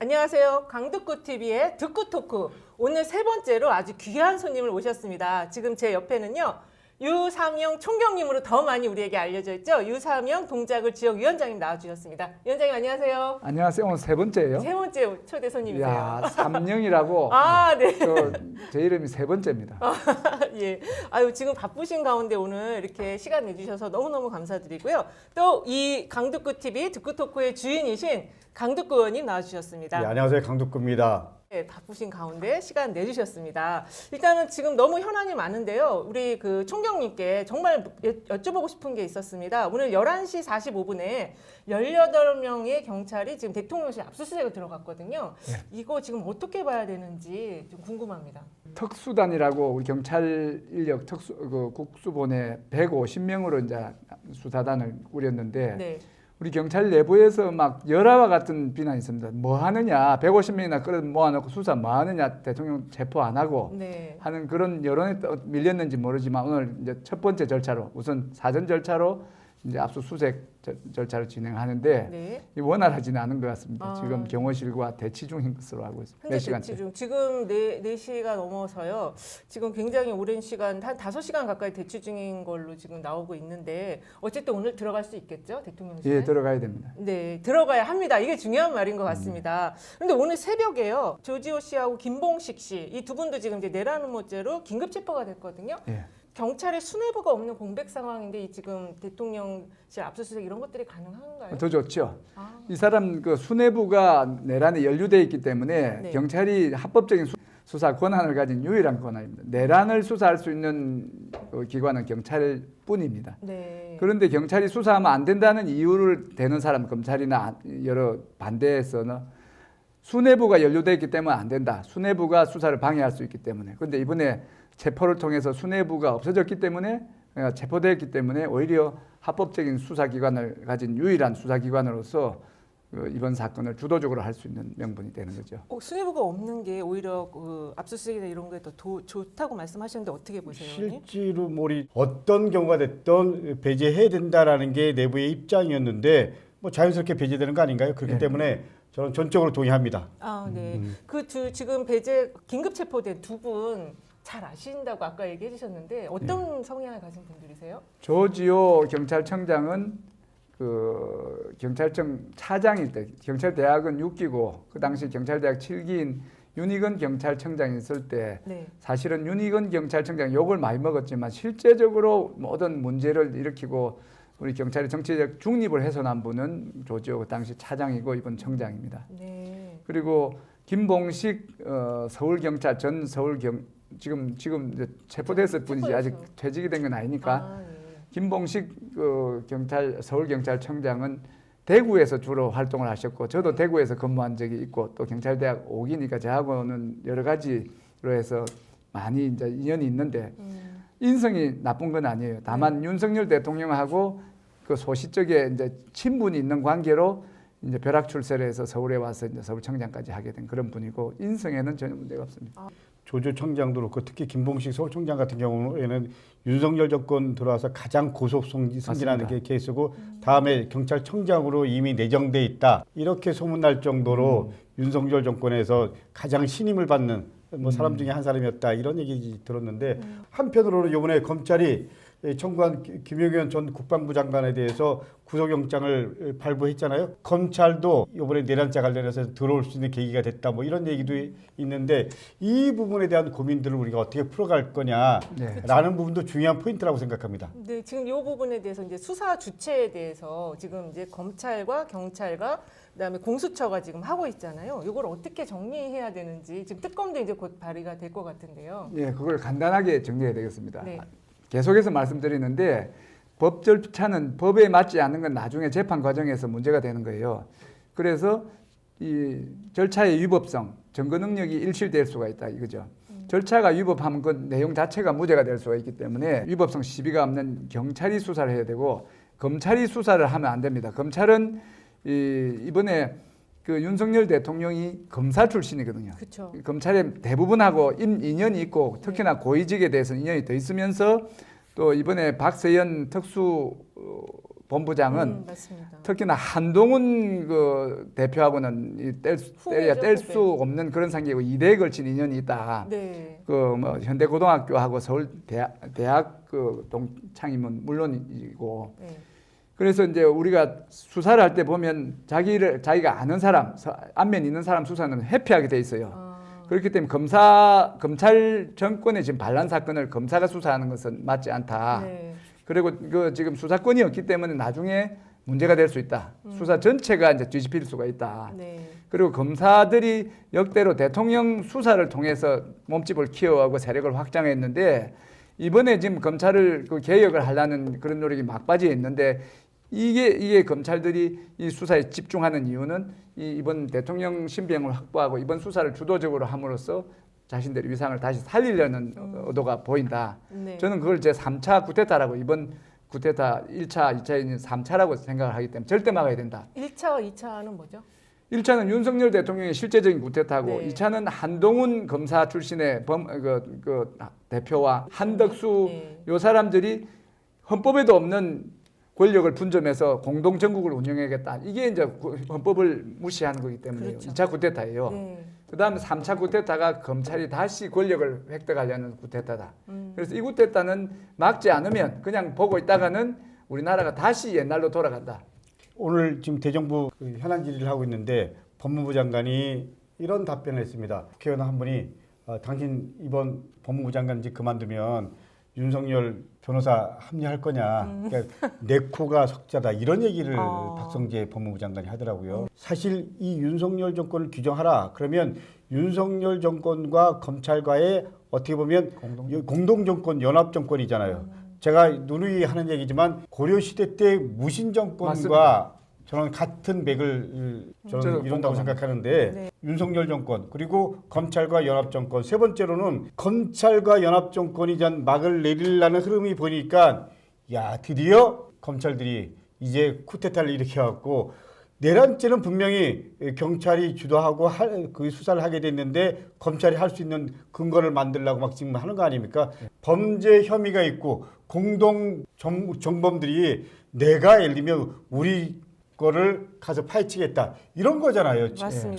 안녕하세요. 강듣구TV의 듣구토크. 오늘 세 번째로 아주 귀한 손님을 모셨습니다. 지금 제 옆에는요. 유삼영 총경님으로 더 많이 우리에게 알려져 있죠. 유삼영 동작을 지역위원장님 나와주셨습니다. 위원장님 안녕하세요. 안녕하세요. 오늘 세 번째예요. 세 번째 초대 손님이세요. 이야, 삼영이라고. 네. 제 이름이 세 번째입니다. 예. 아유, 지금 바쁘신 가운데 오늘 이렇게 시간 내주셔서 너무너무 감사드리고요. 또 이 강듣구TV 듣구토크의 주인이신 강듣구 의원님 나와주셨습니다. 네, 안녕하세요. 강덕구입니다. 네, 바쁘신 가운데 시간 내주셨습니다. 일단은 지금 너무 현안이 많은데요. 우리 그 총경님께 정말 여쭤보고 싶은 게 있었습니다. 오늘 11시 45분에 18명의 경찰이 지금 대통령실 압수수색을 들어갔거든요. 네. 이거 지금 어떻게 봐야 되는지 좀 궁금합니다. 특수단이라고 우리 경찰 인력 국수본에 150명으로 이제 수사단을 꾸렸는데 네. 우리 경찰 내부에서 막 열화와 같은 비난이 있습니다. 뭐 하느냐, 150명이나 끌어 모아놓고 수사 뭐 하느냐, 대통령 체포 안 하고 네. 하는 그런 여론에 밀렸는지 모르지만 오늘 이제 첫 번째 절차로 우선 사전 절차로 이제 압수수색 절차를 진행하는데 네. 원활하지는 않은 것 같습니다. 지금 네. 경호실과 대치 중인 것으로 알고 있습니다. 현재 대치 중 지금 4시가 넘어서요. 지금 굉장히 오랜 시간 한 5시간 가까이 대치 중인 걸로 지금 나오고 있는데 어쨌든 오늘 들어갈 수 있겠죠? 대통령실에? 예, 들어가야 됩니다. 네, 들어가야 합니다. 이게 중요한 말인 것 같습니다. 그런데 오늘 새벽에요. 조지호 씨하고 김봉식 씨 이 두 분도 지금 이제 내란 음모죄로 긴급 체포가 됐거든요. 예. 경찰의 수뇌부가 없는 공백 상황인데 이 지금 대통령실 압수수색 이런 것들이 가능한가요? 더 좋죠. 아, 이 사람 그 수뇌부가 내란에 연루돼 있기 때문에 네. 경찰이 합법적인 수사 권한을 가진 유일한 권한입니다. 내란을 수사할 수 있는 기관은 경찰뿐입니다. 네. 그런데 경찰이 수사하면 안 된다는 이유를 대는 사람, 검찰이나 여러 반대에서는 수뇌부가 연루돼 있기 때문에 안 된다. 수뇌부가 수사를 방해할 수 있기 때문에. 그런데 이번에 체포를 통해서 수뇌부가 없어졌기 때문에 체포됐기 때문에 오히려 합법적인 수사기관을 가진 유일한 수사기관으로서 이번 사건을 주도적으로 할 수 있는 명분이 되는 거죠. 수뇌부가 없는 게 오히려 그 압수수색이나 이런 거에 더 좋다고 말씀하셨는데 어떻게 보세요? 의원님? 실제로 어떤 경우가 됐던 배제해야 된다라는 게 내부의 입장이었는데 뭐 자연스럽게 배제되는 거 아닌가요? 그렇기 네. 때문에 저는 전적으로 동의합니다. 네. 그 지금 배제 긴급 체포된 두 분 잘 아신다고 아까 얘기해 주셨는데 어떤 성향을 가진 분들이세요? 조지호 경찰청장은 그 경찰청 차장일 때 경찰대학은 6기고 그 당시 경찰대학 7기인 윤희건 경찰청장이 있을 때 네. 사실은 윤희건 경찰청장 욕을 많이 먹었지만 실제적으로 모든 문제를 일으키고 우리 경찰의 정치적 중립을 훼손한 분은 조지호 그 당시 차장이고 이번 청장입니다. 네. 그리고 김봉식 서울경찰 전 지금 이제 체포됐을 뿐이지 아직 퇴직이 된 건 아니니까 네. 김봉식 서울경찰청장은 대구에서 주로 활동을 하셨고 저도 대구에서 근무한 적이 있고 또 경찰대학 5기니까 저하고는 여러 가지로 해서 많이 이제 인연이 있는데 인성이 나쁜 건 아니에요. 다만 윤석열 대통령하고 그 소시적에 이제 친분이 있는 관계로 이제 벼락출세를 해서 서울에 와서 이제 서울청장까지 하게 된 그런 분이고 인성에는 전혀 문제가 없습니다. 조조 청장도 그렇고 특히 김봉식 서울청장 같은 경우에는 윤석열 정권 들어와서 가장 고속 승진하는 게 케이스고 다음에 경찰청장으로 이미 내정돼 있다 이렇게 소문날 정도로 윤석열 정권에서 가장 신임을 받는 뭐 사람 중에 한 사람이었다 이런 얘기 들었는데 한편으로는 이번에 검찰이 청구한 김용현 전 국방부 장관에 대해서 구속영장을 발부했잖아요. 검찰도 이번에 내란죄 관련해서 들어올 수 있는 계기가 됐다. 뭐 이런 얘기도 있는데 이 부분에 대한 고민들을 우리가 어떻게 풀어갈 거냐라는 부분도 중요한 포인트라고 생각합니다. 네, 지금 이 부분에 대해서 이제 수사 주체에 대해서 지금 이제 검찰과 경찰과 그다음에 공수처가 지금 하고 있잖아요. 이걸 어떻게 정리해야 되는지 지금 특검도 이제 곧 발의가 될 것 같은데요. 예, 그걸 간단하게 정리해야 되겠습니다. 네. 계속해서 말씀드리는데 법 절차는 법에 맞지 않는 건 나중에 재판 과정에서 문제가 되는 거예요. 그래서 이 절차의 위법성, 증거 능력이 일치될 수가 있다 이거죠. 절차가 위법하면 그 내용 자체가 무죄가 될 수가 있기 때문에 위법성 시비가 없는 경찰이 수사를 해야 되고 검찰이 수사를 하면 안 됩니다. 검찰은 이번에 그 윤석열 대통령이 검사 출신이거든요. 그렇죠. 검찰의 대부분하고 인연이 있고 특히나 고위직에 대해서 인연이 더 있으면서 또 이번에 박세현 특수 본부장은 맞습니다. 특히나 한동훈 그 대표하고는 후배죠, 뗄 수 없는 그런 관계고 2대에 걸친 인연이 있다. 네. 그 뭐 현대고등학교하고 서울 대학 그 동창이면 물론이고. 네. 그래서 이제 우리가 수사를 할 때 보면 자기가 아는 사람, 안면 있는 사람 수사는 회피하게 돼 있어요. 그렇기 때문에 검찰 정권의 지금 반란 사건을 검사가 수사하는 것은 맞지 않다. 네. 그리고 그 지금 수사권이 없기 때문에 나중에 문제가 될 수 있다. 수사 전체가 이제 뒤집힐 수가 있다. 네. 그리고 검사들이 역대로 대통령 수사를 통해서 몸집을 키워가고 세력을 확장했는데 이번에 지금 검찰을 그 개혁을 하려는 그런 노력이 막바지에 있는데 이게 검찰들이 이 수사에 집중하는 이유는 이번 대통령 신병을 확보하고 이번 수사를 주도적으로 함으로써 자신들의 위상을 다시 살리려는 의도가 보인다. 네. 저는 그걸 제 3차 쿠데타라고 이번 쿠데타 1차, 2차인 3차라고 생각을 하기 때문에 절대 막아야 된다. 1차와 2차는 뭐죠? 1차는 윤석열 대통령의 실제적인 쿠데타고 네. 2차는 한동훈 검사 출신의 대표와 한덕수 네. 요 사람들이 헌법에도 없는 권력을 분점해서 공동 정국을 운영하겠다. 이게 이제 헌법을 무시하는 거기 때문에 그렇죠. 2차 쿠데타예요. 네. 그다음에 3차 쿠데타가 검찰이 다시 권력을 획득하려는 쿠데타다. 그래서 이 쿠데타는 막지 않으면 그냥 보고 있다가는 우리나라가 다시 옛날로 돌아간다. 오늘 지금 대정부 그 현안 질의를 하고 있는데 법무부 장관이 이런 답변을 했습니다. 국회의원 한 분이 당신 이번 법무부 장관직 그만두면 윤석열 변호사 합류할 거냐. 그러니까 내 코가 석자다. 이런 얘기를 박성재 법무부 장관이 하더라고요. 사실 이 윤석열 정권을 규정하라. 그러면 윤석열 정권과 검찰과의 어떻게 보면 공동정권, 연합정권이잖아요. 제가 누누이 하는 얘기지만 고려시대 때 무신정권과 맞습니다. 저는 같은 맥을 저도 저는 이룬다고 공감합니다. 생각하는데 네. 윤석열 정권 그리고 검찰과 연합정권 세 번째로는 검찰과 연합정권이 전 막을 내리려는 흐름이 보니까 야 드디어 검찰들이 이제 쿠데타를 일으켜갖고 내란죄는 분명히 경찰이 주도하고 그 수사를 하게 됐는데 검찰이 할 수 있는 근거를 만들려고 막 지금 하는 거 아닙니까? 범죄 혐의가 있고 공동 정범들이 내가 예를 들면 우리 거를 가서 파헤치겠다 이런 거잖아요. 맞습니다.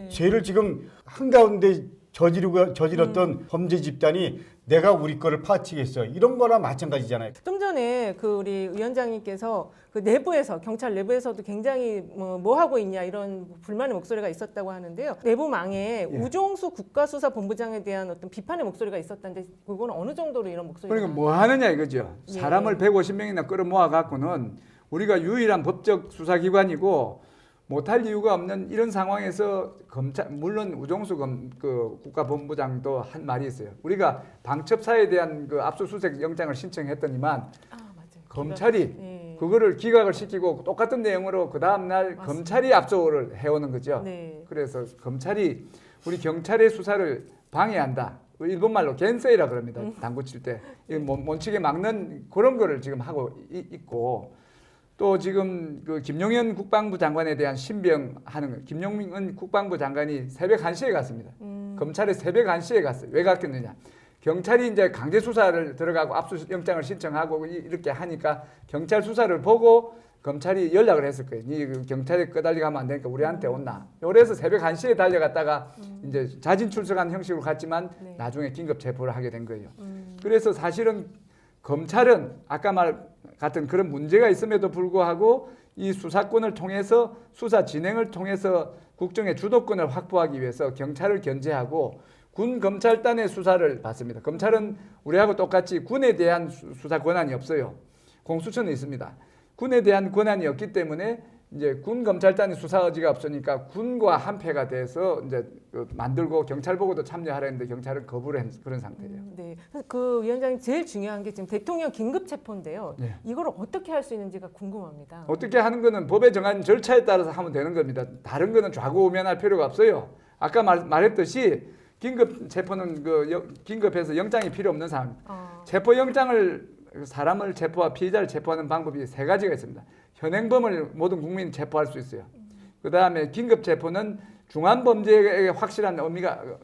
죄를 지금 한가운데 저질렀던 범죄 집단이 내가 우리 거를 파헤치겠어 이런 거나 마찬가지잖아요. 좀 전에 그 우리 위원장님께서 그 내부에서 경찰 내부에서도 굉장히 뭐 하고 있냐 이런 불만의 목소리가 있었다고 하는데요. 내부망에 우종수 국가수사본부장에 대한 어떤 비판의 목소리가 있었다는데 그건 어느 정도로 이런 목소리가 그러니까 뭐 하느냐 이거죠. 예. 사람을 150명이나 끌어모아 갖고는 우리가 유일한 법적 수사기관이고 못할 이유가 없는 이런 상황에서 검찰 물론 우종수 그 국가본부장도 한 말이 있어요. 우리가 방첩사에 대한 그 압수수색 영장을 신청했더니만 맞아요. 검찰이 네. 그거를 기각을 시키고 똑같은 내용으로 그 다음 날 맞습니다. 검찰이 압수를 해오는 거죠. 네. 그래서 검찰이 우리 경찰의 수사를 방해한다. 일본말로 겐세이라 그럽니다. 당구 칠 때 못 치게 막는 그런 거를 지금 하고 있고. 또 지금 그 김용현 국방부 장관에 대한 신병하는 거. 김용현 국방부 장관이 새벽 1시에 갔습니다. 검찰에 새벽 1시에 갔어요. 왜 갔겠느냐. 경찰이 이제 강제 수사를 들어가고 압수영장을 신청하고 이렇게 하니까 경찰 수사를 보고 검찰이 연락을 했을 거예요. 니 경찰에 끄달리 가면 안 되니까 우리한테 온나. 그래서 새벽 1시에 달려갔다가 이제 자진 출석한 형식으로 갔지만 네. 나중에 긴급 체포를 하게 된 거예요. 그래서 사실은 검찰은 아까 말 같은 그런 문제가 있음에도 불구하고 이 수사권을 통해서 수사 진행을 통해서 국정의 주도권을 확보하기 위해서 경찰을 견제하고 군 검찰단의 수사를 받습니다. 검찰은 우리하고 똑같이 군에 대한 수사 권한이 없어요. 공수처는 있습니다. 군에 대한 권한이 없기 때문에 이제 군 검찰단의 수사 의지가 없으니까 군과 한패가 돼서 이제 만들고 경찰 보고도 참여하려 했는데 경찰은 거부를 한 그런 상태예요. 네. 그 위원장님 제일 중요한 게 지금 대통령 긴급 체포인데요. 네. 이걸 어떻게 할 수 있는지가 궁금합니다. 어떻게 하는 거는 법에 정한 절차에 따라서 하면 되는 겁니다. 다른 거는 좌고우면할 필요가 없어요. 아까 말했듯이 긴급 체포는 긴급해서 영장이 필요 없는 상황. 체포 영장을 사람을 체포와 피의자를 체포하는 방법이 세 가지가 있습니다. 현행범을 모든 국민이 체포할 수 있어요. 그 다음에 긴급 체포는 중한 범죄에 확실한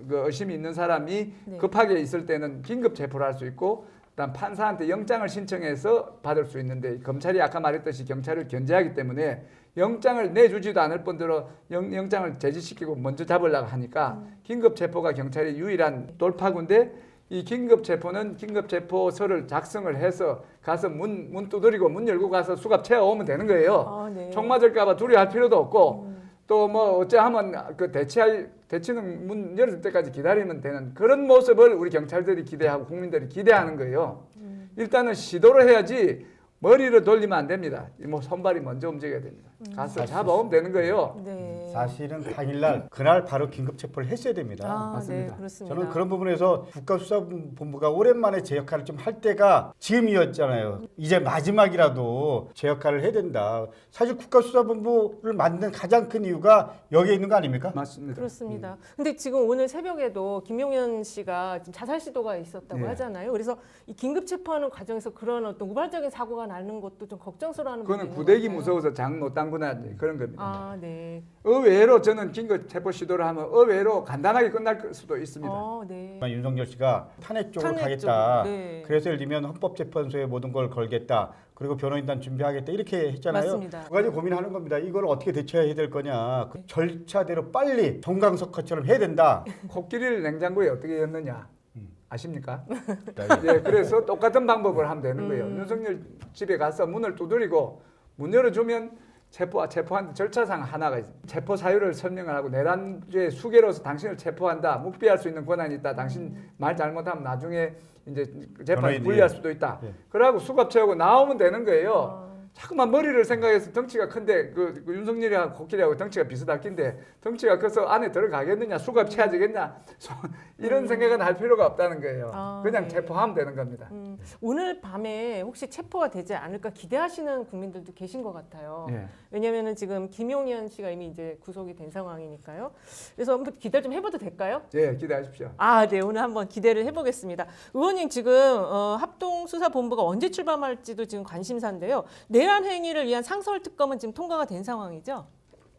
의심이 있는 사람이 네. 급하게 있을 때는 긴급 체포를 할 수 있고 그다음 판사한테 영장을 신청해서 받을 수 있는데 검찰이 아까 말했듯이 경찰을 견제하기 때문에 영장을 내주지도 않을 뿐더러 영장을 제지시키고 먼저 잡으려고 하니까 긴급 체포가 경찰의 유일한 돌파구인데 이 긴급 체포는 긴급 체포서를 작성을 해서 가서 문 두드리고 문 열고 가서 수갑 채워오면 되는 거예요. 아, 네. 총 맞을까봐 두려워할 필요도 없고 또 뭐 어찌하면 그 대치는 문 열을 때까지 기다리면 되는 그런 모습을 우리 경찰들이 기대하고 국민들이 기대하는 거예요. 일단은 시도를 해야지 머리를 돌리면 안 됩니다. 뭐 손발이 먼저 움직여야 됩니다. 가서 잡아오면 되는 거예요. 네. 사실은 당일날 그날 바로 긴급 체포를 했어야 됩니다. 아, 맞습니다. 네, 그렇습니다. 저는 그런 부분에서 국가수사본부가 오랜만에 제 역할을 좀 할 때가 지금이었잖아요. 이제 마지막이라도 제 역할을 해야 된다. 사실 국가수사본부를 만든 가장 큰 이유가 여기에 있는 거 아닙니까? 맞습니다. 그렇습니다. 근데 지금 오늘 새벽에도 김용현 씨가 지금 자살 시도가 있었다고 네. 하잖아요. 그래서 이 긴급 체포하는 과정에서 그런 어떤 우발적인 사고가 나는 것도 좀 걱정스러워하는 그거는 부분이 구대기 있는 것 무서워서 장 못 당구나 그런 겁니다. 같아요. 아, 네. 의외로 저는 긴급 체포 시도를 하면 의외로 간단하게 끝날 수도 있습니다. 네. 윤석열 씨가 탄핵 쪽으로 탄핵 가겠다. 쪽으로, 네. 그래서 예를 들면 헌법재판소에 모든 걸 걸겠다. 그리고 변호인단 준비하겠다. 이렇게 했잖아요. 맞습니다. 두 가지 고민하는 겁니다. 이걸 어떻게 대처해야 될 거냐. 그 절차대로 빨리 정강석화처럼 해야 된다. 코끼리를 냉장고에 어떻게 넣느냐 아십니까? 예, 그래서 똑같은 방법을 하면 되는 거예요. 윤석열 집에 가서 문을 두드리고 문 열어주면 체포한 절차상 하나가 있습니다. 체포 사유를 설명을 하고 내란죄 수개로서 당신을 체포한다. 묵비할 수 있는 권한이 있다. 당신 말 잘못하면 나중에 이제 재판에 변호인이. 불리할 수도 있다. 예. 그러고 수갑 채우고 나오면 되는 거예요. 자꾸만 머리를 생각해서 덩치가 큰데 그 윤석열이하고 코끼리하고 덩치가 비슷할 낀데 덩치가 커서 안에 들어가겠느냐 수갑 채워지겠냐 이런 생각은 할 필요가 없다는 거예요. 그냥 네. 체포하면 되는 겁니다. 오늘 밤에 혹시 체포가 되지 않을까 기대하시는 국민들도 계신 것 같아요. 예. 왜냐하면 지금 김용현 씨가 이미 이제 구속이 된 상황이니까요. 그래서 한번 기대 좀 해봐도 될까요? 예, 기대하십시오. 아, 네. 오늘 한번 기대를 해보겠습니다. 의원님 지금 합동수사본부가 언제 출범할지도 지금 관심사인데요. 내란 행위를 위한 상설특검은 지금 통과가 된 상황이죠?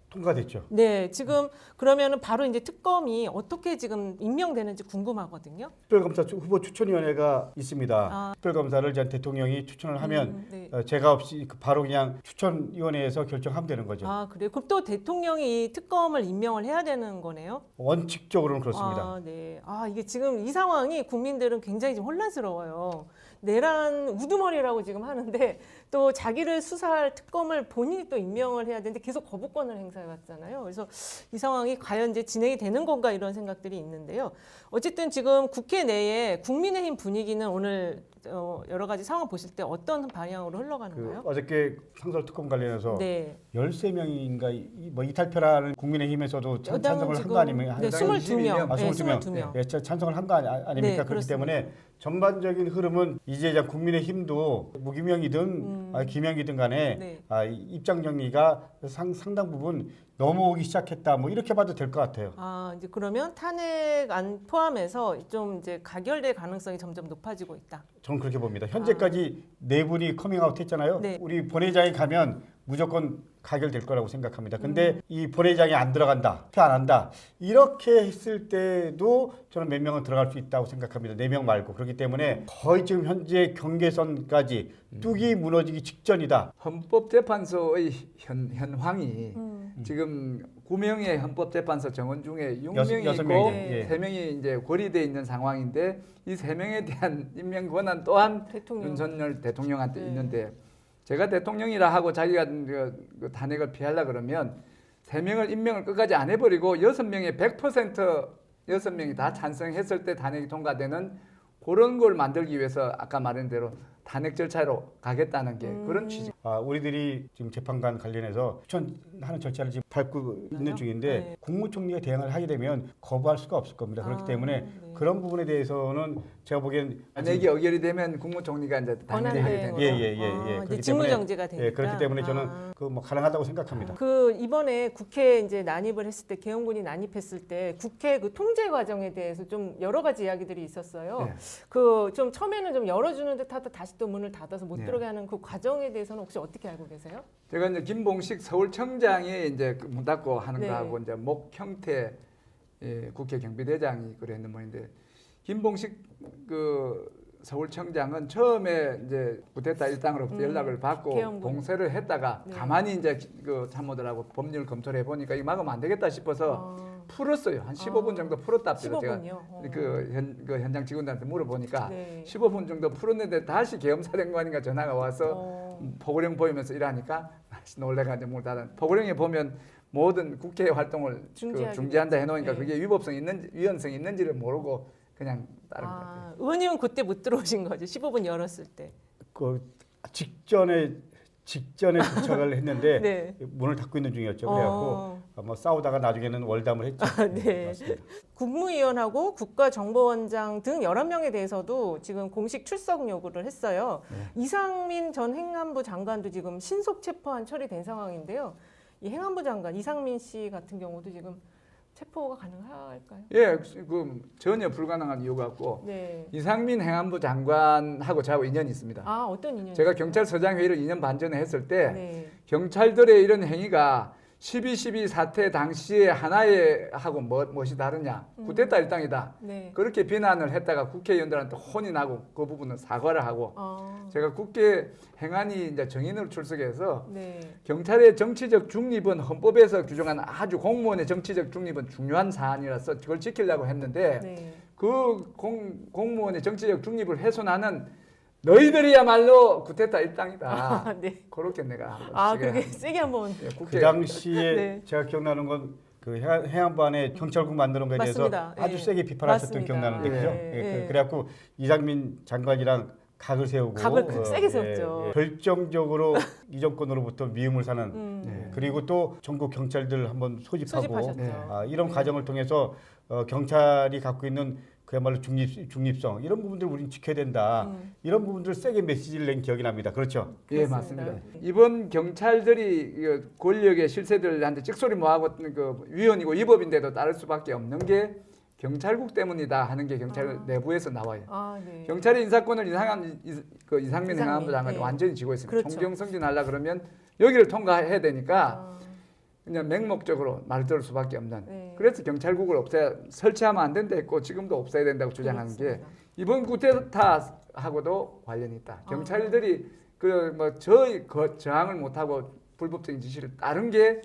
통과됐죠. 네. 지금 그러면은 바로 이제 특검이 어떻게 지금 임명되는지 궁금하거든요. 특별검사 후보 추천위원회가 있습니다. 특별검사를 전 대통령이 추천을 하면 네. 제가 없이 바로 그냥 추천위원회에서 결정하면 되는 거죠. 아, 그래요? 그럼 또 대통령이 이 특검을 임명을 해야 되는 거네요? 원칙적으로는 그렇습니다. 아, 네. 아, 이게 지금 이 상황이 국민들은 굉장히 좀 혼란스러워요. 내란 우두머리라고 지금 하는데 또 자기를 수사할 특검을 본인이 또 임명을 해야 되는데 계속 거부권을 행사해 왔잖아요. 그래서 이 상황이 과연 이제 진행이 되는 건가 이런 생각들이 있는데요. 어쨌든 지금 국회 내에 국민의힘 분위기는 오늘 여러 가지 상황 보실 때 어떤 방향으로 흘러가는가요? 어저께 상설특검 관련해서 네. 13명인가 뭐 이탈표라는 국민의힘에서도 찬성을 한 거 아니면 네, 22명. 아, 네, 22명. 22명. 예, 찬성을 한 거 아닙니까? 네, 그렇기 그렇습니다. 때문에 전반적인 흐름은 이제 국민의힘도 무기명이든 기명이든 간에 네. 입장 정리가 상당 부분 넘어오기 시작했다. 뭐 이렇게 봐도 될 것 같아요. 아, 이제 그러면 탄핵안 포함해서 좀 이제 가결될 가능성이 점점 높아지고 있다. 저는 그렇게 봅니다. 현재까지 네 분이 커밍아웃 했잖아요. 네. 우리 본회의장에 가면 무조건 가결될 거라고 생각합니다. 근데 이 본회의장에 안 들어간다, 투표 안 한다 이렇게 했을 때도 저는 몇 명은 들어갈 수 있다고 생각합니다. 4명 말고. 그렇기 때문에 거의 지금 현재 경계선까지 뚝이 무너지기 직전이다. 헌법재판소의 현황이 지금 9명의 헌법재판소 정원 중에 6명이 여섯 있고 명이죠. 예. 3명이 이제 고리돼 있는 상황인데 이 3명에 대한 임명 권한 또한 대통령. 윤석열 대통령한테 네. 있는데 제가 대통령이라 하고 자기가 그 탄핵을 피하려 그러면 3명을 임명을 끝까지 안 해버리고 6명의 100% 6명이 다 찬성했을 때 탄핵이 통과되는 그런 걸 만들기 위해서 아까 말한 대로 탄핵 절차로 가겠다는 게 그런 취지. 우리들이 지금 재판관 관련해서 추천하는 절차를 지금 밟고 있는 중인데 네. 국무총리가 대응을 하게 되면 거부할 수가 없을 겁니다. 그렇기 때문에 네. 그런 부분에 대해서는 제가 보기엔 만약에 의결이 되면 국무총리가 이제 당연히 하게 되는 거죠. 예. 이제 직무정지가 되니까. 예, 그렇기 때문에 저는 그 뭐 가능하다고 생각합니다. 그 이번에 국회 이제 난입을 했을 때 개헌군이 난입했을 때 국회 그 통제 과정에 대해서 좀 여러 가지 이야기들이 있었어요. 네. 그 좀 처음에는 좀 열어주는 듯하다 다시 또 문을 닫아서 못 네. 들어게 하는 그 과정에 대해서는 혹시 어떻게 알고 계세요? 제가 이제 김봉식 서울청장이 이제 문 닫고 하는 네. 거하고 이제 목형태 국회 경비대장이 그랬는 모인데 김봉식 그 서울청장은 처음에 이제 쿠데타 일당으로부터 연락을 받고 계엄군. 봉쇄를 했다가 네. 가만히 이제 그 참모들하고 법률 검토를 해보니까 이거 막으면 안 되겠다 싶어서 풀었어요. 한 15분 정도 풀었답니다. 제가 15분이요? 그 현장 직원들한테 물어보니까 네. 15분 정도 풀었는데 다시 계엄사령관인가 전화가 와서 포고령 보이면서 일하니까 다시 놀래가지고 문을 닫아. 포고령에 보면 모든 국회 활동을 중지한다 해놓으니까 네. 그게 위헌성이 있는지를 모르고 그냥 따른 것 같아요. 의원님은 그때 못 들어오신 거죠? 15분 열었을 때. 그 직전에 도착을 했는데 네. 문을 닫고 있는 중이었죠. 그래갖고 뭐 싸우다가 나중에는 월담을 했죠. 네. 맞습니다. 국무위원하고 국가정보원장 등 11명에 대해서도 지금 공식 출석 요구를 했어요. 이상민 전 행안부 장관도 지금 신속 체포안 처리된 상황인데요. 이 행안부 장관 이상민 씨 같은 경우도 지금 체포가 가능할까요? 예, 그 전혀 불가능한 이유 같고 네. 이상민 행안부 장관하고 저하고 인연이 있습니다. 아, 어떤 인연이? 제가 경찰서장 회의를 2년 반 전에 했을 때 네. 경찰들의 이런 행위가 12.12 사태 당시에 하나의 하고 무엇이 다르냐? 쿠데타 일당이다. 네. 그렇게 비난을 했다가 국회의원들한테 혼이 나고 그 부분은 사과를 하고 아, 제가 국회 행안위 이제 정인으로 출석해서 네. 경찰의 정치적 중립은 헌법에서 규정한 아주 공무원의 정치적 중립은 중요한 사안이라서 그걸 지키려고 했는데 네. 그 공무원의 정치적 중립을 훼손하는 너희들이야말로 쿠데타 일당이다. 아, 네. 그렇게 내가 아, 그렇게 세게 한번. 예, 그 당시에 네. 제가 기억나는 건 그 해안부 안에 경찰국 만드는 거에 대해서 맞습니다. 아주 예. 세게 비판하셨던 맞습니다. 기억나는데 그죠? 예, 예, 예. 그래갖고 이상민 장관이랑 각을 세우고 각을 세게 세웠죠. 결정적으로 이 정권으로부터 미움을 사는 네. 그리고 또 전국 경찰들 한번 소집하고 소집하셨죠. 네. 이런 과정을 통해서 경찰이 갖고 있는 그야말로 중립성 이런 부분들 우리는 지켜야 된다. 이런 부분들 세게 메시지를 낸 기억이 납니다. 그렇죠? 예, 그렇습니다. 맞습니다. 이번 경찰들이 그 권력의 실세들한테 찍소리 모아고 그 위헌이고 위법인데도 따를 수밖에 없는 게 경찰국 때문이다 하는 게 경찰 내부에서 나와요. 아, 네. 경찰의 인사권을 이상민 행안부 장관이 네. 완전히 쥐고 있습니다. 그렇죠. 총경승진하려 그러면 여기를 통과해야 되니까 아, 그냥 맹목적으로 말을 들을 수밖에 없는. 네. 그래서 경찰국을 설치하면 안 된다 했고 지금도 없애야 된다고 주장하는 게 그렇습니다. 이번 쿠데타하고도 관련이 있다. 아. 경찰들이 그 뭐 저항을 못하고 불법적인 지시를 따른 게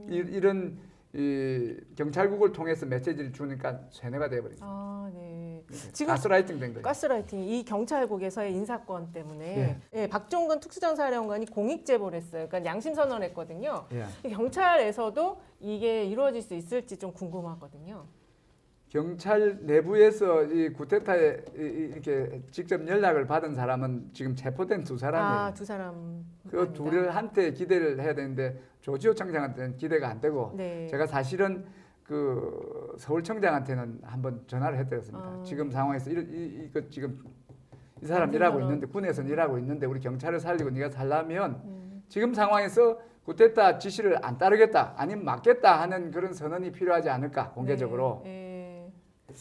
이런 이 경찰국을 통해서 메시지를 주니까 세뇌가 돼버리죠. 아, 네. 지금 가스라이팅 된 거예요. 가스라이팅 이 경찰국에서의 인사권 때문에 예. 예, 박종근 특수전사령관이 공익 제보를 했어요. 그러니까 양심 선언했거든요. 예. 이 경찰에서도 이게 이루어질 수 있을지 좀 궁금하거든요. 경찰 내부에서 이 쿠데타에 이렇게 직접 연락을 받은 사람은 지금 체포된 두 사람이에요. 아, 두 사람. 그 아니다. 둘을 한테 기대를 해야 되는데 조지호 청장한테는 기대가 안 되고 네. 제가 사실은 그 서울청장한테는 한번 전화를 해드렸습니다. 아. 지금 상황에서 이거 지금 이 사람 양심 일하고 선언. 있는데 군에서는 일하고 있는데 우리 경찰을 살리고 네가 살려면 지금 상황에서 쿠데타 지시를 안 따르겠다 아니면 막겠다 하는 그런 선언이 필요하지 않을까 공개적으로. 네. 네.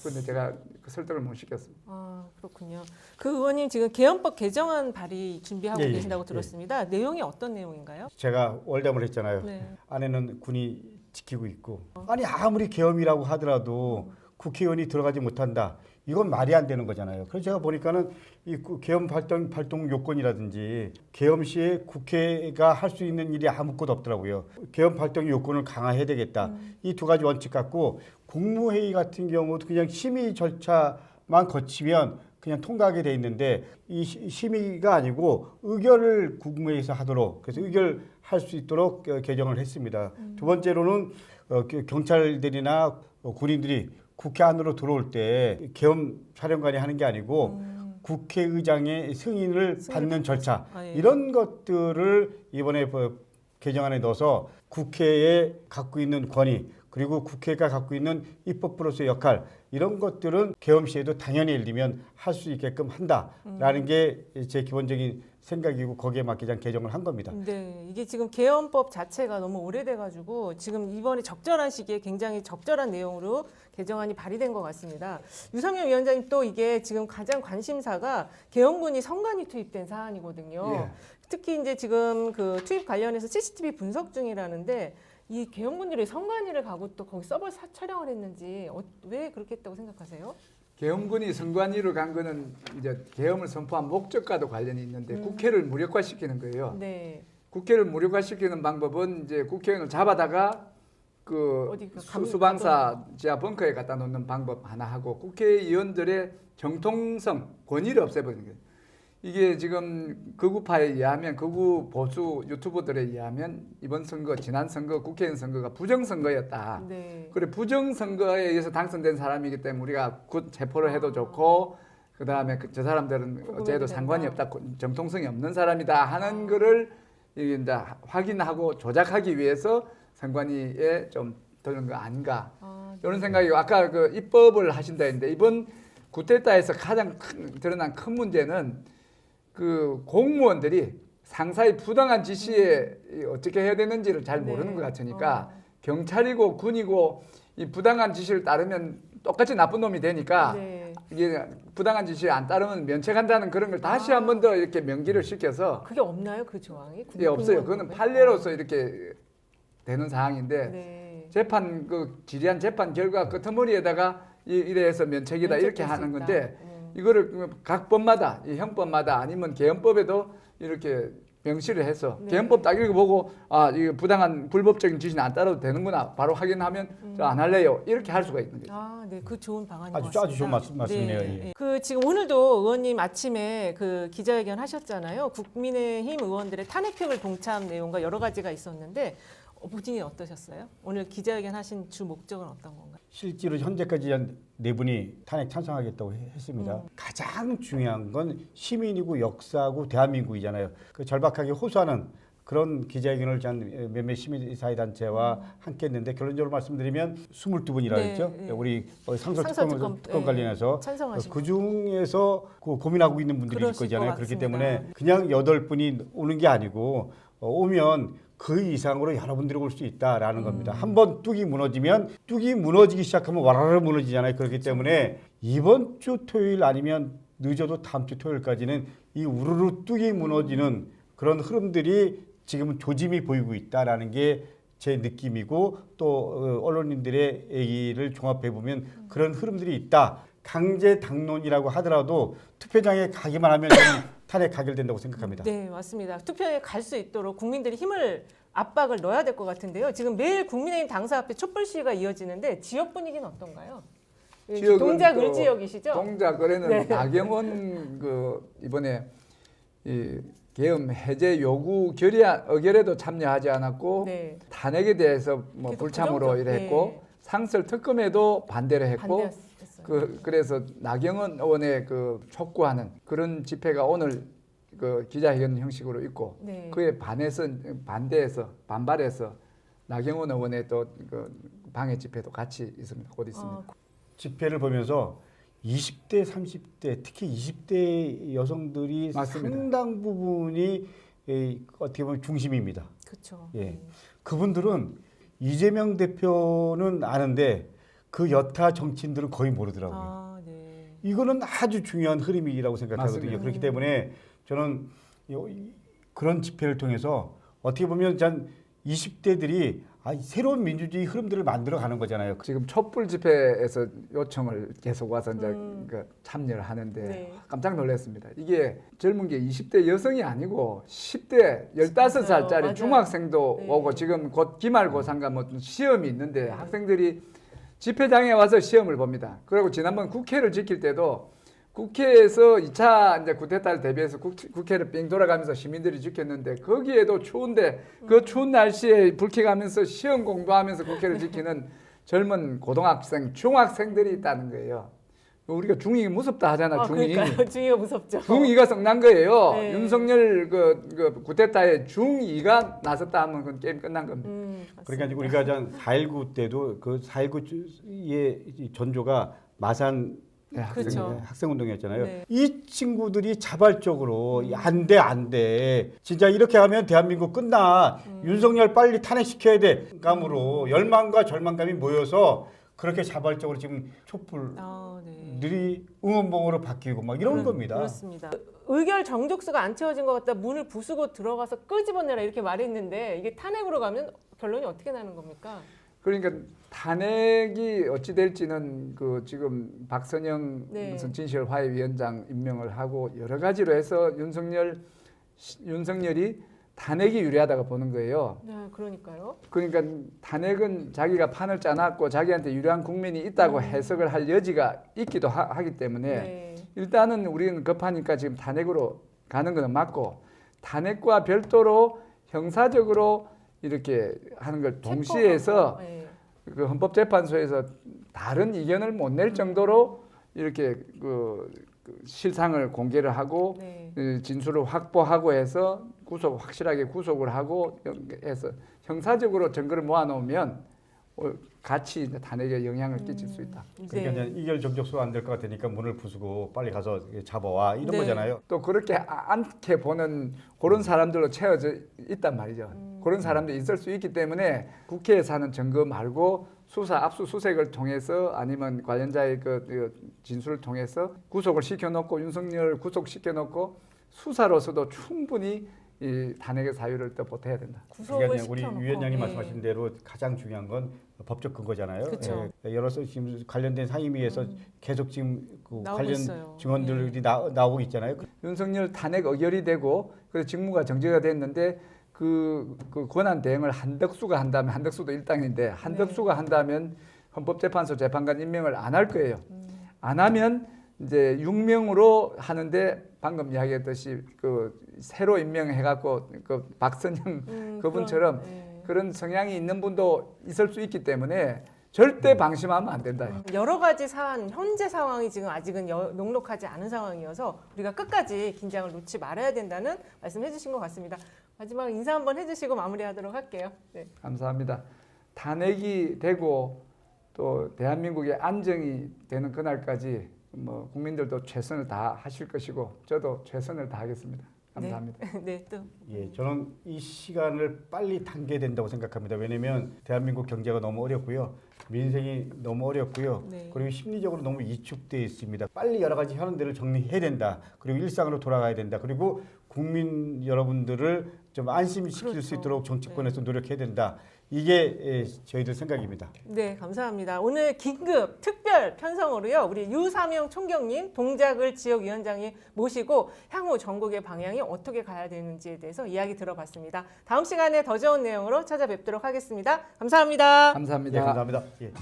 근데 제가 그 설득을 못 시켰습니다. 아, 그렇군요. 그 의원님 지금 개헌법 개정안 발의 준비하고 예, 예, 계신다고 예. 들었습니다. 내용이 어떤 내용인가요? 제가 월담을 했잖아요. 네. 안에는 군이 지키고 있고 아니 아무리 계엄이라고 하더라도 국회의원이 들어가지 못한다. 이건 말이 안 되는 거잖아요. 그래서 제가 보니까는 이 계엄 발동 요건이라든지 계엄 시에 국회가 할 수 있는 일이 아무것도 없더라고요. 계엄 발동 요건을 강화해야 되겠다. 이 두 가지 원칙 갖고 국무회의 같은 경우도 그냥 심의 절차만 거치면 그냥 통과하게 돼 있는데 이 심의가 아니고 의결을 국무회의에서 하도록 그래서 의결할 수 있도록 개정을 했습니다. 두 번째로는 경찰들이나 군인들이 국회 안으로 들어올 때 계엄 사령관이 하는 게 아니고 국회의장의 승인을 받는 절차 아, 예. 이런 것들을 이번에 개정안에 넣어서 국회에 갖고 있는 권위 그리고 국회가 갖고 있는 입법부로서의 역할 이런 것들은 계엄 시에도 당연히 예를 들면 할 수 있게끔 한다라는 게 제 기본적인 생각이고 거기에 맞게 장 개정을 한 겁니다. 네, 이게 지금 개헌법 자체가 너무 오래돼가지고 지금 이번에 적절한 시기에 굉장히 적절한 내용으로 개정안이 발의된 것 같습니다. 유상현 위원장님 또 이게 지금 가장 관심사가 계엄군이 성관이 투입된 사안이거든요. 예. 특히 이제 지금 그 투입 관련해서 CCTV 분석 중이라는데 이 계엄군들이 성관이를 가고 또 거기 서버 촬영을 했는지 왜 그렇게 했다고 생각하세요? 계엄군이 선관위로 간 거는 이제 계엄을 선포한 목적과도 관련이 있는데 국회를 무력화시키는 거예요. 네. 국회를 무력화시키는 방법은 이제 국회의원을 잡아다가 그 어디 그 수방사 지하 벙커에 갖다 놓는 방법 하나 하고 국회의원들의 정통성, 권위를 없애버리는 거예요. 이게 지금 극우파에 의하면 극우 보수 유튜버들에 의하면 이번 선거, 지난 선거, 국회의원 선거가 부정선거였다. 네. 그래 부정선거에 의해서 당선된 사람이기 때문에 우리가 굿 체포를 해도 좋고 그 다음에 저 사람들은 어째도 상관이 없다, 정통성이 없는 사람이다 하는 거를 이제 확인하고 조작하기 위해서 선관위에 좀 드는 거 아닌가 이런 생각이 아까 그 입법을 하신다 했는데 이번 쿠데타에서 가장 드러난 큰 문제는 그 공무원들이 상사의 부당한 지시에 어떻게 해야 되는지를 잘 모르는 것 같으니까 경찰이고 군이고 이 부당한 지시를 따르면 똑같이 나쁜 놈이 되니까 네. 이게 부당한 지시에 안 따르면 면책한다는 그런 걸 다시 한 번 더 이렇게 명기를 시켜서 그게 없나요, 그 조항이? 예, 없어요. 그거는 판례로서 이렇게 되는 사항인데 네. 재판 그 지리한 재판 결과 끄트머리에다가 이래서 면책이다 이렇게 하는 건데 이거를 각 법마다 이 형법마다 아니면 계엄법에도 이렇게 명시를 해서 네. 계엄법 딱 읽어보고 아 이거 부당한 불법적인 지시는 안 따라도 되는구나 바로 확인하면 저 안 할래요 이렇게 할 수가 있는 거죠. 아, 네, 그 좋은 방안인 아주 것 같습니다. 좋은 말씀이네요. 네. 예. 그 지금 오늘도 의원님 아침에 그 기자회견 하셨잖아요. 국민의힘 의원들의 탄핵표결 동참 내용과 여러 가지가 있었는데 본인이 어떠셨어요? 오늘 기자회견 하신 주 목적은 어떤 건가요? 실제로 현재까지 한 네 분이 탄핵 찬성하겠다고 했습니다. 가장 중요한 건 시민이고 역사고 대한민국이잖아요. 그 절박하게 호소하는 그런 기자회견을 한 몇몇 시민사회단체와 함께 했는데 결론적으로 말씀드리면 22분이라고 네, 했죠. 네. 우리 상설특검, 특검 관련해서 찬성하신 그 중에서 그 고민하고 있는 분들이 그러실 있거든요. 것 그렇기 같습니다. 때문에 그냥 8분이 오는 게 아니고 오면 그 이상으로 여러분들이 올 수 있다라는 겁니다. 한번 뚝이 무너지면 뚝이 무너지기 시작하면 와라라 무너지잖아요. 그렇기 때문에 이번 주 토요일 아니면 늦어도 다음 주 토요일까지는 이 우르르 뚝이 무너지는 그런 흐름들이 지금은 조짐이 보이고 있다라는 게 제 느낌이고 또 언론인들의 얘기를 종합해 보면 그런 흐름들이 있다. 강제 당론이라고 하더라도 투표장에 가기만 하면 저는 탄핵 가결된다고 생각합니다. 네, 맞습니다. 투표에 갈 수 있도록 국민들이 힘을 압박을 넣어야 될 것 같은데요. 지금 매일 국민의힘 당사 앞에 촛불 시위가 이어지는데 지역 분위기는 어떤가요? 지역은 동작 또 을지역이시죠? 동작 을에는 네. 나경원 그 이번에 이 계엄 해제 요구 의결에도 참여하지 않았고 네. 탄핵에 대해서 뭐 계속 불참으로 부정적- 이랬고 네. 상설 특검에도 반대를 했고 반대했어요. 그래서 나경원 의원의 그 촉구하는 그런 집회가 오늘 그 기자회견 형식으로 있고 네. 그에 반대해서 반발해서 나경원 의원의 또 그 방해 집회도 같이 있습니다. 곧 있습니다. 집회를 보면서 20대, 30대, 특히 20대 여성들이 맞습니다. 상당 부분이 어떻게 보면 중심입니다. 그렇죠. 예. 그분들은 이재명 대표는 아는데 그 여타 정치인들은 거의 모르더라고요. 아, 네. 이거는 아주 중요한 흐름이라고 생각하거든요. 맞습니다. 그렇기 때문에 저는 그런 집회를 통해서 어떻게 보면 전 20대들이 새로운 민주주의 흐름들을 만들어 가는 거잖아요. 지금 촛불 집회에서 요청을 계속 와서 이제 그 참여를 하는데 네. 깜짝 놀랐습니다. 이게 젊은 게 20대 여성이 아니고 10대 15살짜리 맞아요. 중학생도 네. 오고 지금 곧 기말고사인가 뭐 시험이 있는데 학생들이 집회장에 와서 시험을 봅니다. 그리고 지난번 국회를 지킬 때도 국회에서 2차 이제 쿠데타를 대비해서 국회를 빙 돌아가면서 시민들이 지켰는데 거기에도 추운데 그 추운 날씨에 불켜가면서 시험 공부하면서 국회를 지키는 젊은 고등학생, 중학생들이 있다는 거예요. 우리가 중2 무섭다 하잖아. 중2. 그러니까요. 중2가 무섭죠. 중2가 성난 거예요. 네. 윤석열 그 쿠데타에 중2가 나섰다 하면 그 게임 끝난 겁니다. 그러니까 우리가 4.19 때도 그 4.19의 전조가 마산 그렇죠. 학생운동이었잖아요. 네. 이 친구들이 자발적으로 안 돼. 진짜 이렇게 하면 대한민국 끝나. 윤석열 빨리 탄핵시켜야 돼. 감으로 열망과 절망감이 모여서 그렇게 자발적으로 지금 촛불들이 아, 네. 응원봉으로 바뀌고 막 이런 겁니다. 그렇습니다. 의결 정족수가 안 채워진 것 같다. 문을 부수고 들어가서 끄집어내라 이렇게 말했는데 이게 탄핵으로 가면 결론이 어떻게 나는 겁니까? 그러니까 탄핵이 어찌 될지는 그 지금 박선영 네. 무슨 진실화해위원장 임명을 하고 여러 가지로 해서 윤석열이 탄핵이 유리하다고 보는 거예요. 네, 그러니까요. 그러니까 탄핵은 자기가 판을 짜놨고 자기한테 유리한 국민이 있다고 해석을 할 여지가 있기도 하기 때문에 네. 일단은 우리는 급하니까 지금 탄핵으로 가는 것은 맞고 탄핵과 별도로 형사적으로 이렇게 하는 걸 동시에 해서 네. 그 헌법재판소에서 다른 이견을 못 낼 정도로 이렇게 그 실상을 공개를 하고 네. 진술을 확보하고 해서 확실하게 구속을 하고 해서 형사적으로 증거를 모아놓으면 같이 이제 탄핵에 영향을 끼칠 수 있다. 그러니까 네. 이제 이결 정족수가 안 될 것 같으니까 문을 부수고 빨리 가서 잡아와 이런 네. 거잖아요. 또 그렇게 않게 보는 그런 사람들로 채워져 있단 말이죠. 그런 사람들이 있을 수 있기 때문에 국회에서 하는 증거 말고 수사 압수수색을 통해서 아니면 관련자의 그 진술을 통해서 구속을 시켜놓고 윤석열을 구속시켜놓고 수사로서도 충분히 이 탄핵의 사유를 또 보태야 된다. 구속을 그러니까 우리 시켜놓고. 위원장님 네. 말씀하신 대로 가장 중요한 건 법적 근거잖아요. 그쵸. 여러서 지금 관련된 상임위에서 계속 지금 그 나오고 관련 있어요. 증언들이 나오고 있잖아요. 윤석열 탄핵 의결이 되고 그래서 직무가 정지가 됐는데 그 권한 대행을 한덕수가 한다면 한덕수도 일당인데 한덕수가 한다면 헌법재판소 재판관 임명을 안 할 거예요. 안 하면 이제 6명으로 하는데 방금 이야기했듯이 그 새로 임명해갖고 그 박선영 그분처럼 그런 성향이 있는 분도 있을 수 있기 때문에 절대 방심하면 안 된다. 여러 가지 사안, 현재 상황이 지금 아직은 녹록하지 않은 상황이어서 우리가 끝까지 긴장을 놓지 말아야 된다는 말씀해 주신 것 같습니다. 마지막 인사 한번 해주시고 마무리하도록 할게요. 네. 감사합니다. 탄핵이 되고 또 대한민국의 안정이 되는 그날까지 뭐 국민들도 최선을 다하실 것이고 저도 최선을 다하겠습니다. 감사합니다. 네, 또. 예, 저는 이 시간을 빨리 당겨야 된다고 생각합니다. 왜냐하면 대한민국 경제가 너무 어렵고요. 민생이 너무 어렵고요. 네. 그리고 심리적으로 너무 위축되어 있습니다. 빨리 여러 가지 현안들을 정리해야 된다. 그리고 일상으로 돌아가야 된다. 그리고 국민 여러분들을 좀 안심시킬 그렇죠. 수 있도록 정치권에서 노력해야 된다. 이게 저희들 생각입니다. 네, 감사합니다. 오늘 긴급 특별 편성으로요, 우리 유사명 총경님, 동작을 지역위원장이 모시고 향후 전국의 방향이 어떻게 가야 되는지에 대해서 이야기 들어봤습니다. 다음 시간에 더 좋은 내용으로 찾아뵙도록 하겠습니다. 감사합니다. 감사합니다. 예, 감사합니다. 예.